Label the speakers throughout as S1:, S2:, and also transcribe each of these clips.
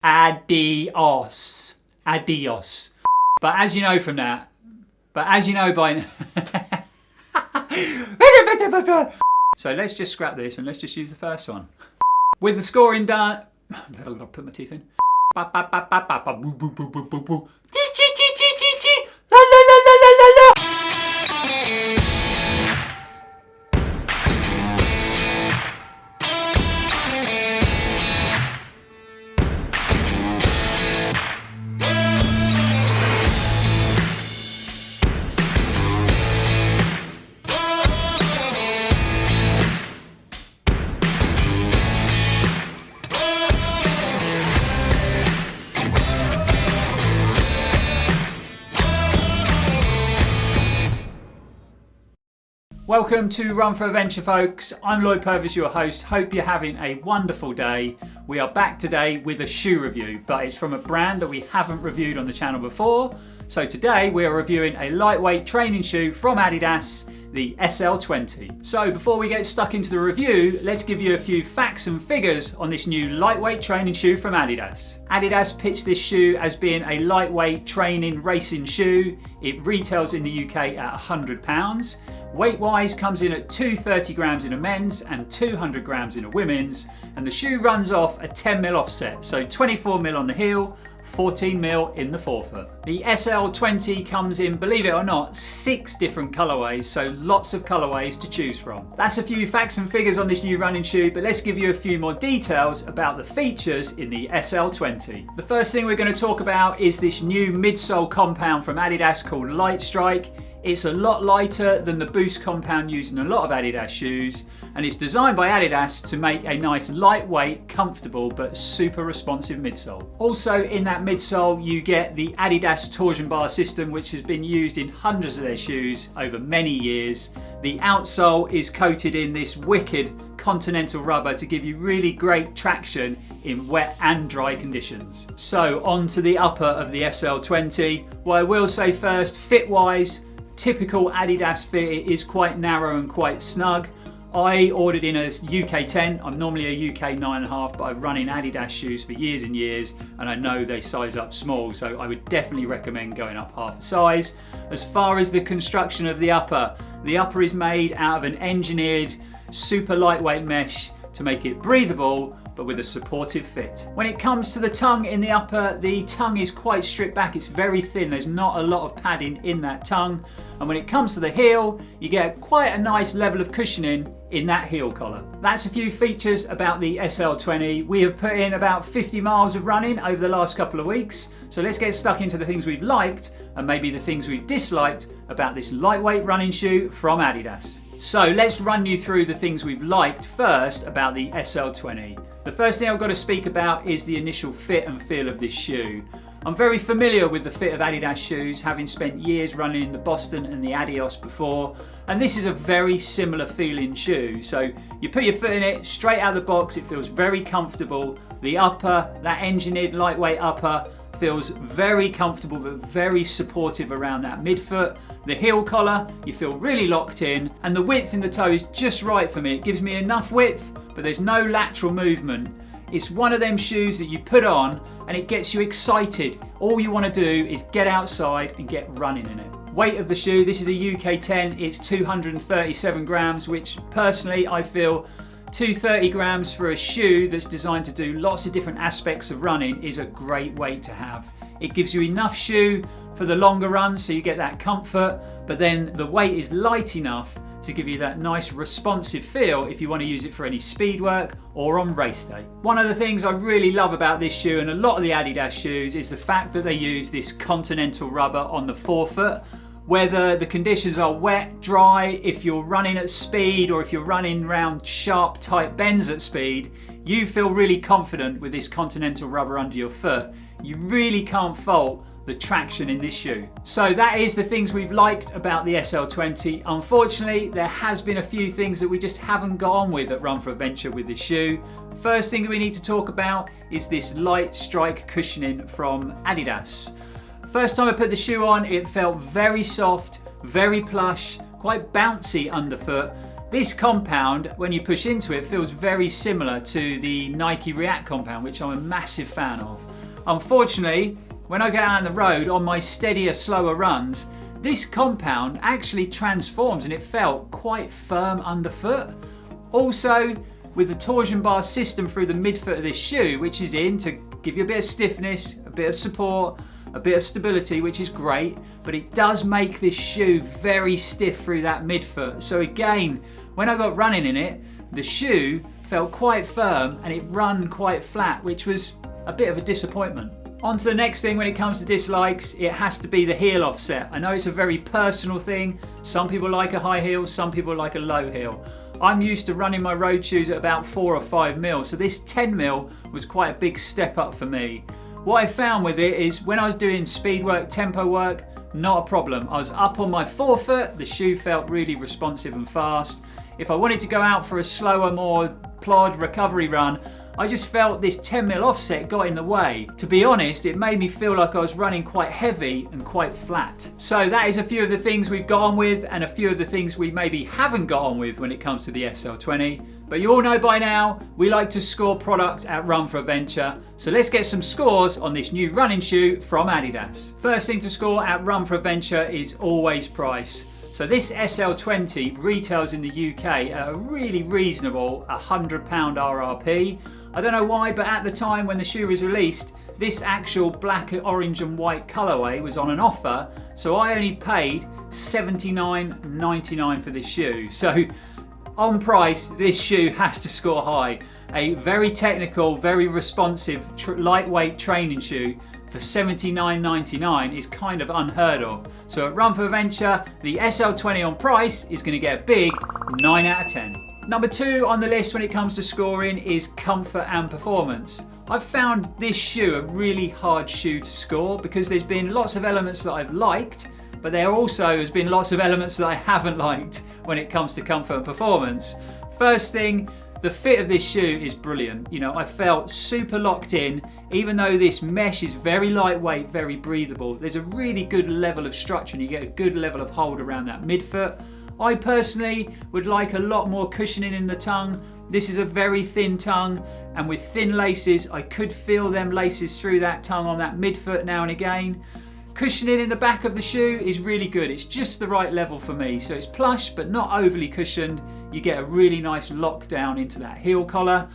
S1: Adios. Adios. But as you know from that, by so let's just scrap this and let's just use the first one. With the scoring done, I'll put my teeth in. Welcome to Run4Adventure, folks. I'm Lloyd Purvis, your host. Hope you're having a wonderful day. We are back today with a shoe review, but it's from a brand that we haven't reviewed on the channel before. So today we are reviewing a lightweight training shoe from Adidas, the SL20. So before we get stuck into the review, let's give you a few facts and figures on this new lightweight training shoe from Adidas. Adidas pitched this shoe as being a lightweight training racing shoe. It retails in the UK at £100. Weight-wise comes in at 230 grams in a men's and 200 grams in a women's, and the shoe runs off a 10mm offset, so 24mm on the heel, 14mm in the forefoot. The SL20 comes in, believe it or not, 6 different colorways, so lots of colorways to choose from. That's a few facts and figures on this new running shoe, but let's give you a few more details about the features in the SL20. The first thing we're going to talk about is this new midsole compound from Adidas called Lightstrike. It's a lot lighter than the Boost compound used in a lot of Adidas shoes, and it's designed by Adidas to make a nice lightweight, comfortable but super responsive midsole. Also in that midsole you get the Adidas torsion bar system, which has been used in hundreds of their shoes over many years. The outsole is coated in this wicked continental rubber to give you really great traction in wet and dry conditions. So on to the upper of the SL20. What I will say first, fit wise, typical Adidas fit, it is quite narrow and quite snug. I ordered in a UK 10, I'm normally a UK 9.5, but I've run in Adidas shoes for years and years, and I know they size up small, so I would definitely recommend going up half a size. As far as the construction of the upper is made out of an engineered super lightweight mesh to make it breathable, but with a supportive fit. When it comes to the tongue in the upper, the tongue is quite stripped back, it's very thin, there's not a lot of padding in that tongue. And when it comes to the heel, you get quite a nice level of cushioning in that heel collar. That's a few features about the SL20. We have put in about 50 miles of running over the last couple of weeks, so let's get stuck into the things we've liked and maybe the things we've disliked about this lightweight running shoe from Adidas. So let's run you through the things we've liked first about the SL20. The first thing I've got to speak about is the initial fit and feel of this shoe. I'm very familiar with the fit of Adidas shoes, having spent years running in the Boston and the Adios before, and this is a very similar feeling shoe. So you put your foot in it, straight out of the box, it feels very comfortable. The upper, that engineered lightweight upper, feels very comfortable but very supportive around that midfoot. The heel collar, you feel really locked in, and the width in the toe is just right for me. It gives me enough width, but there's no lateral movement. It's one of them shoes that you put on and it gets you excited. All you want to do is get outside and get running in it. Weight of the shoe, this is a UK 10, it's 237 grams, which personally I feel 230 grams for a shoe that's designed to do lots of different aspects of running is a great weight to have. It gives you enough shoe for the longer runs so you get that comfort, but then the weight is light enough to give you that nice responsive feel if you want to use it for any speed work or on race day. One of the things I really love about this shoe and a lot of the Adidas shoes is the fact that they use this continental rubber on the forefoot. Whether the conditions are wet, dry, if you're running at speed or if you're running around sharp tight bends at speed, you feel really confident with this continental rubber under your foot. You really can't fault the traction in this shoe. So that is the things we've liked about the SL20. Unfortunately, there has been a few things that we just haven't got on with at Run4Adventure with this shoe. First thing that we need to talk about is this Lightstrike cushioning from Adidas. First time I put the shoe on, it felt very soft, very plush, quite bouncy underfoot. This compound, when you push into it, feels very similar to the Nike React compound, which I'm a massive fan of. Unfortunately, when I go out on the road on my steadier, slower runs, this compound actually transforms and it felt quite firm underfoot. Also, with the torsion bar system through the midfoot of this shoe, which is in to give you a bit of stiffness, a bit of support, a bit of stability, which is great, but it does make this shoe very stiff through that midfoot. So again, when I got running in it, the shoe felt quite firm and it ran quite flat, which was a bit of a disappointment. On to the next thing when it comes to dislikes, it has to be the heel offset. I know it's a very personal thing. Some people like a high heel, some people like a low heel. I'm used to running my road shoes at about 4 or 5 mil, so this 10 mil was quite a big step up for me. What I found with it is when I was doing speed work, tempo work, not a problem. I was up on my forefoot, the shoe felt really responsive and fast. If I wanted to go out for a slower, more plod recovery run, I just felt this 10 mil offset got in the way. To be honest, it made me feel like I was running quite heavy and quite flat. So that is a few of the things we've got on with and a few of the things we maybe haven't got on with when it comes to the SL20. But you all know by now, we like to score products at Run4Adventure. So let's get some scores on this new running shoe from Adidas. First thing to score at Run4Adventure is always price. So this SL20 retails in the UK at a really reasonable £100 RRP. I don't know why, but at the time when the shoe was released, this actual black, orange and white colourway was on an offer, so I only paid $79.99 for this shoe. So on price, this shoe has to score high. A very technical, very responsive, lightweight training shoe for $79.99 is kind of unheard of. So at Run4Adventure, the SL20 on price is going to get a big 9 out of 10. Number 2 on the list when it comes to scoring is comfort and performance. I've found this shoe a really hard shoe to score because there's been lots of elements that I've liked, but there also has been lots of elements that I haven't liked when it comes to comfort and performance. First thing, the fit of this shoe is brilliant. You know, I felt super locked in, even though this mesh is very lightweight, very breathable. There's a really good level of structure and you get a good level of hold around that midfoot. I personally would like a lot more cushioning in the tongue. This is a very thin tongue, and with thin laces, I could feel them laces through that tongue on that midfoot now and again. Cushioning in the back of the shoe is really good. It's just the right level for me. So it's plush, but not overly cushioned. You get a really nice lockdown into that heel collar.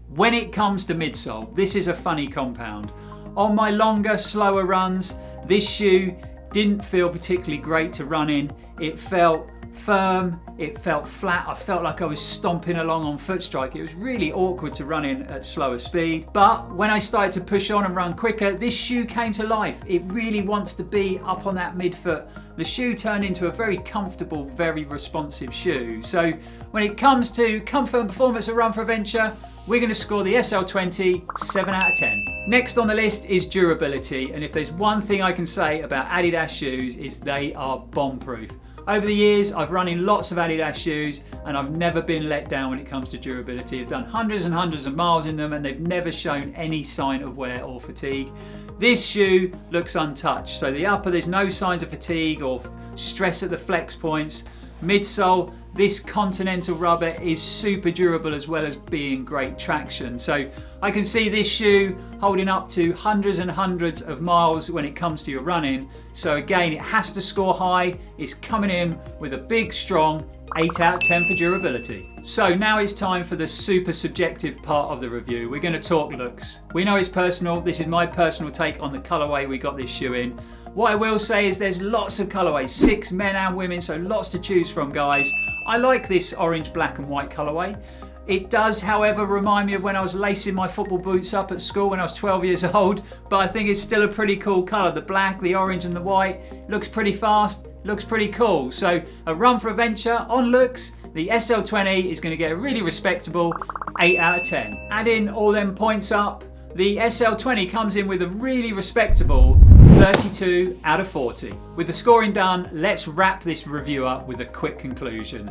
S1: When it comes to midsole, this is a funny compound. On my longer, slower runs, this shoe didn't feel particularly great to run in. It felt firm, it felt flat. I felt like I was stomping along on foot strike. It was really awkward to run in at slower speed. But when I started to push on and run quicker, this shoe came to life. It really wants to be up on that midfoot. The shoe turned into a very comfortable, very responsive shoe. So when it comes to comfort and performance at Run4Adventure, we're going to score the SL20 7 out of 10. Next on the list is durability, and if there's one thing I can say about Adidas shoes is they are bomb-proof. Over the years, I've run in lots of Adidas shoes and I've never been let down when it comes to durability. I've done hundreds and hundreds of miles in them and they've never shown any sign of wear or fatigue. This shoe looks untouched. So the upper, there's no signs of fatigue or stress at the flex points. Midsole, this Continental rubber is super durable as well as being great traction. So I can see this shoe holding up to hundreds and hundreds of miles when it comes to your running. So again, it has to score high. It's coming in with a big, strong 8 out of 10 for durability. So now it's time for the super subjective part of the review. We're going to talk looks. We know it's personal. This is my personal take on the colorway we got this shoe in. What I will say is there's lots of colorways, 6 men and women, so lots to choose from, guys. I like this orange, black and white colorway. It does, however, remind me of when I was lacing my football boots up at school when I was 12 years old, but I think it's still a pretty cool color. The black, the orange and the white looks pretty fast, looks pretty cool. So a Run4Adventure on looks, the SL20 is going to get a really respectable 8 out of 10. Adding all them points up, the SL20 comes in with a really respectable 32 out of 40. With the scoring done, let's wrap this review up with a quick conclusion.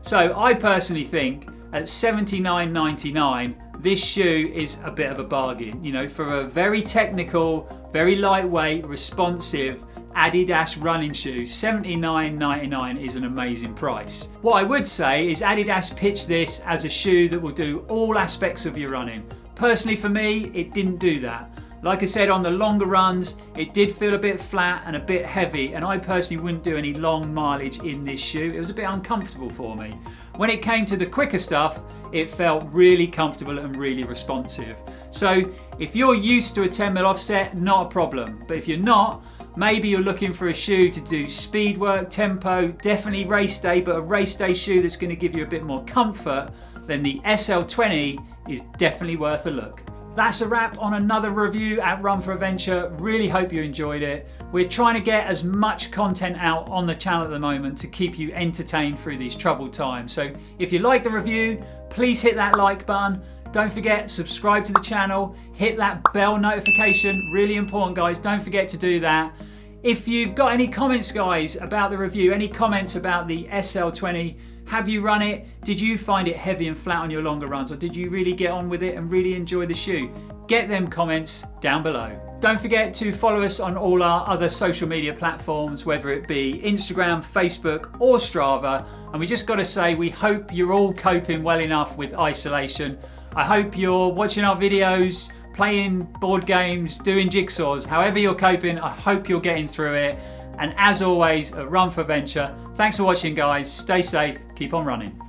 S1: So I personally think at $79.99, this shoe is a bit of a bargain. You know, for a very technical, very lightweight, responsive Adidas running shoe, $79.99 is an amazing price. What I would say is Adidas pitched this as a shoe that will do all aspects of your running. Personally for me, it didn't do that. Like I said, on the longer runs, it did feel a bit flat and a bit heavy, and I personally wouldn't do any long mileage in this shoe. It was a bit uncomfortable for me. When it came to the quicker stuff, it felt really comfortable and really responsive. So if you're used to a 10mm offset, not a problem. But if you're not, maybe you're looking for a shoe to do speed work, tempo, definitely race day, but a race day shoe that's going to give you a bit more comfort, then the SL20 is definitely worth a look. That's a wrap on another review at Run4Adventure. Really hope you enjoyed it. We're trying to get as much content out on the channel at the moment to keep you entertained through these troubled times. So if you like the review, please hit that like button. Don't forget, subscribe to the channel, hit that bell notification. Really important, guys. Don't forget to do that. If you've got any comments, guys, about the review, any comments about the SL20, have you run it? Did you find it heavy and flat on your longer runs, or did you really get on with it and really enjoy the shoe? Get them comments down below. Don't forget to follow us on all our other social media platforms, whether it be Instagram, Facebook, or Strava. And we just got to say, we hope you're all coping well enough with isolation. I hope you're watching our videos, playing board games, doing jigsaws. However you're coping, I hope you're getting through it. And as always, at Run4Adventure, thanks for watching, guys. Stay safe, keep on running.